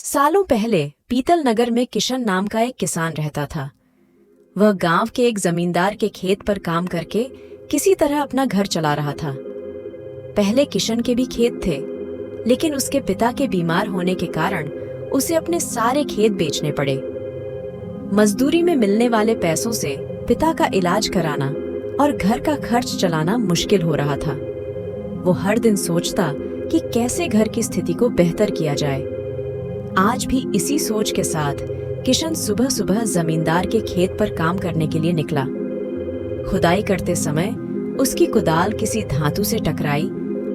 सालों पहले पीतल नगर में किशन नाम का एक किसान रहता था। वह गांव के एक जमींदार के खेत पर काम करके किसी तरह अपना घर चला रहा था। पहले किशन के भी खेत थे, लेकिन उसके पिता के बीमार होने के कारण उसे अपने सारे खेत बेचने पड़े। मजदूरी में मिलने वाले पैसों से पिता का इलाज कराना और घर का खर्च चलाना मुश्किल हो रहा था। वो हर दिन सोचता कि कैसे घर की स्थिति को बेहतर किया जाए। आज भी इसी सोच के साथ किशन सुबह सुबह जमींदार के खेत पर काम करने के लिए निकला। खुदाई करते समय उसकी कुदाल किसी धातु से टकराई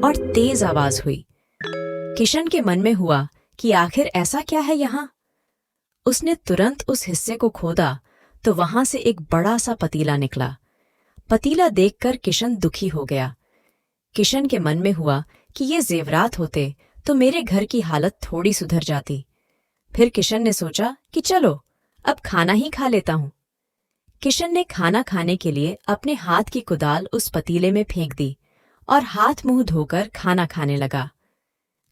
और तेज आवाज हुई। किशन के मन में हुआ कि आखिर ऐसा क्या है यहाँ। उसने तुरंत उस हिस्से को खोदा तो वहां से एक बड़ा सा पतीला निकला। पतीला देखकर किशन दुखी हो गया। किशन के मन में हुआ कि ये जेवरात होते तो मेरे घर की हालत थोड़ी सुधर जाती। फिर किशन ने सोचा कि चलो अब खाना ही खा लेता हूं। किशन ने खाना खाने के लिए अपने हाथ की कुदाल उस पतीले में फेंक दी और हाथ मुंह धोकर खाना खाने लगा।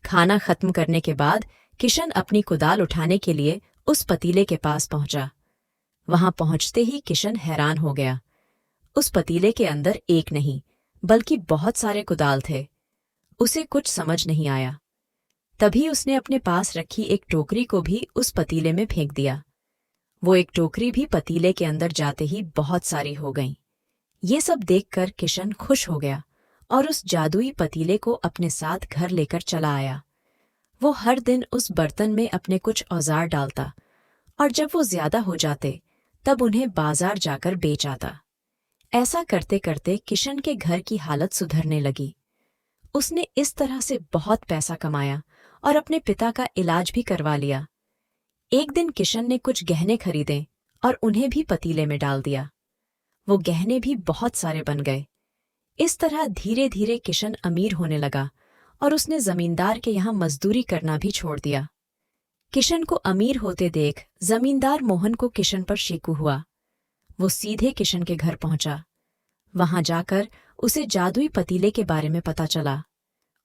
खाना खत्म करने के बाद किशन अपनी कुदाल उठाने के लिए उस पतीले के पास पहुंचा। वहां पहुंचते ही किशन हैरान हो गया। उस पतीले के अंदर एक नहीं बल्कि बहुत सारे कुदाल थे। उसे कुछ समझ नहीं आया। तभी उसने अपने पास रखी एक टोकरी को भी उस पतीले में फेंक दिया। वो एक टोकरी भी पतीले के अंदर जाते ही बहुत सारी हो गई। ये सब देखकर किशन खुश हो गया और उस जादुई पतीले को अपने साथ घर लेकर चला आया। वो हर दिन उस बर्तन में अपने कुछ औजार डालता और जब वो ज्यादा हो जाते तब उन्हें बाजार जाकर बेच आता। ऐसा करते करते किशन के घर की हालत सुधरने लगी। उसने इस तरह से बहुत पैसा कमाया और अपने पिता का इलाज भी करवा लिया। एक दिन किशन ने कुछ गहने खरीदे और उन्हें भी पतीले में डाल दिया। वो गहने भी बहुत सारे बन गए। इस तरह धीरे धीरे किशन अमीर होने लगा और उसने जमींदार के यहाँ मजदूरी करना भी छोड़ दिया। किशन को अमीर होते देख जमींदार मोहन को किशन पर शेकू हुआ। वो सीधे किशन के घर पहुंचा। वहां जाकर उसे जादुई पतीले के बारे में पता चला।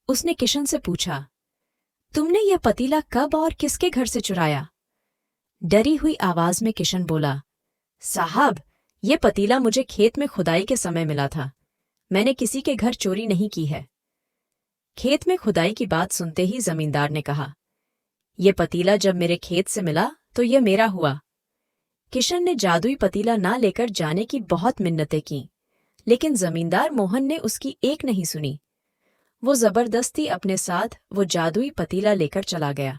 उसने किशन से पूछा, तुमने यह पतीला कब और किसके घर से चुराया? डरी हुई आवाज में किशन बोला, साहब, यह पतीला मुझे खेत में खुदाई के समय मिला था। मैंने किसी के घर चोरी नहीं की है। खेत में खुदाई की बात सुनते ही जमींदार ने कहा, यह पतीला जब मेरे खेत से मिला तो यह मेरा हुआ। किशन ने जादुई पतीला ना लेकर जाने की बहुत मिन्नतें की, लेकिन जमींदार मोहन ने उसकी एक नहीं सुनी। वो जबरदस्ती अपने साथ वो जादुई पतीला लेकर चला गया।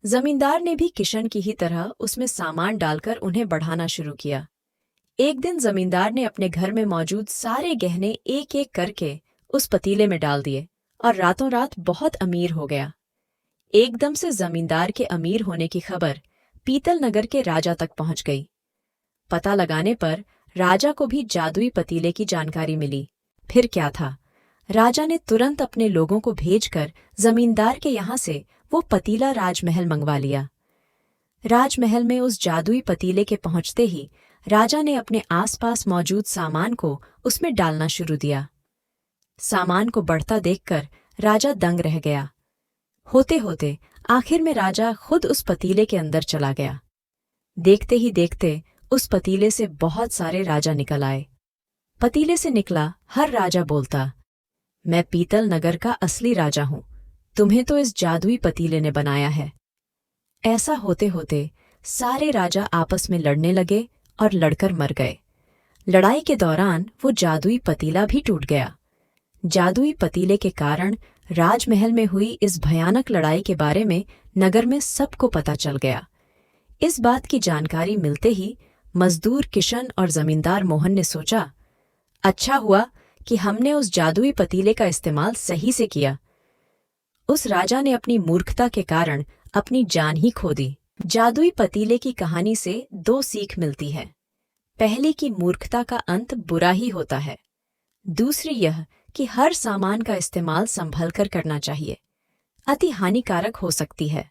जमींदार ने भी किशन की ही तरह उसमें सामान डालकर उन्हें बढ़ाना शुरू किया। एक दिन जमींदार ने अपने घर में मौजूद सारे गहने एक एक करके उस पतीले में डाल दिए और रातों रात बहुत अमीर हो गया। एकदम से जमींदार के अमीर होने की खबर पीतल नगर के राजा तक पहुंच गई। पता लगाने पर राजा को भी जादुई पतीले की जानकारी मिली। फिर क्या था, राजा ने तुरंत अपने लोगों को भेजकर जमींदार के यहाँ से वो पतीला राजमहल मंगवा लिया। राजमहल में उस जादुई पतीले के पहुंचते ही राजा ने अपने आसपास मौजूद सामान को उसमें डालना शुरू दिया। सामान को बढ़ता देखकर राजा दंग रह गया। होते होते आखिर में राजा खुद उस पतीले के अंदर चला गया। देखते ही देखते उस पतीले से बहुत सारे राजा निकल आए। पतीले से निकला हर राजा बोलता, मैं पीतल नगर का असली राजा हूं। तुम्हें तो इस जादुई पतीले ने बनाया है। ऐसा होते होते सारे राजा आपस में लड़ने लगे और लड़कर मर गए। लड़ाई के दौरान वो जादुई पतीला भी टूट गया। जादुई पतीले के कारण राजमहल में हुई इस भयानक लड़ाई के बारे में नगर में सबको पता चल गया। इस बात की जानकारी मिलते ही मजदूर किशन और जमींदार मोहन ने सोचा, अच्छा हुआ कि हमने उस जादुई पतीले का इस्तेमाल सही से किया। उस राजा ने अपनी मूर्खता के कारण अपनी जान ही खो दी। जादुई पतीले की कहानी से दो सीख मिलती है। पहली कि मूर्खता का अंत बुरा ही होता है। दूसरी यह कि हर सामान का इस्तेमाल संभल कर करना चाहिए। अति हानिकारक हो सकती है।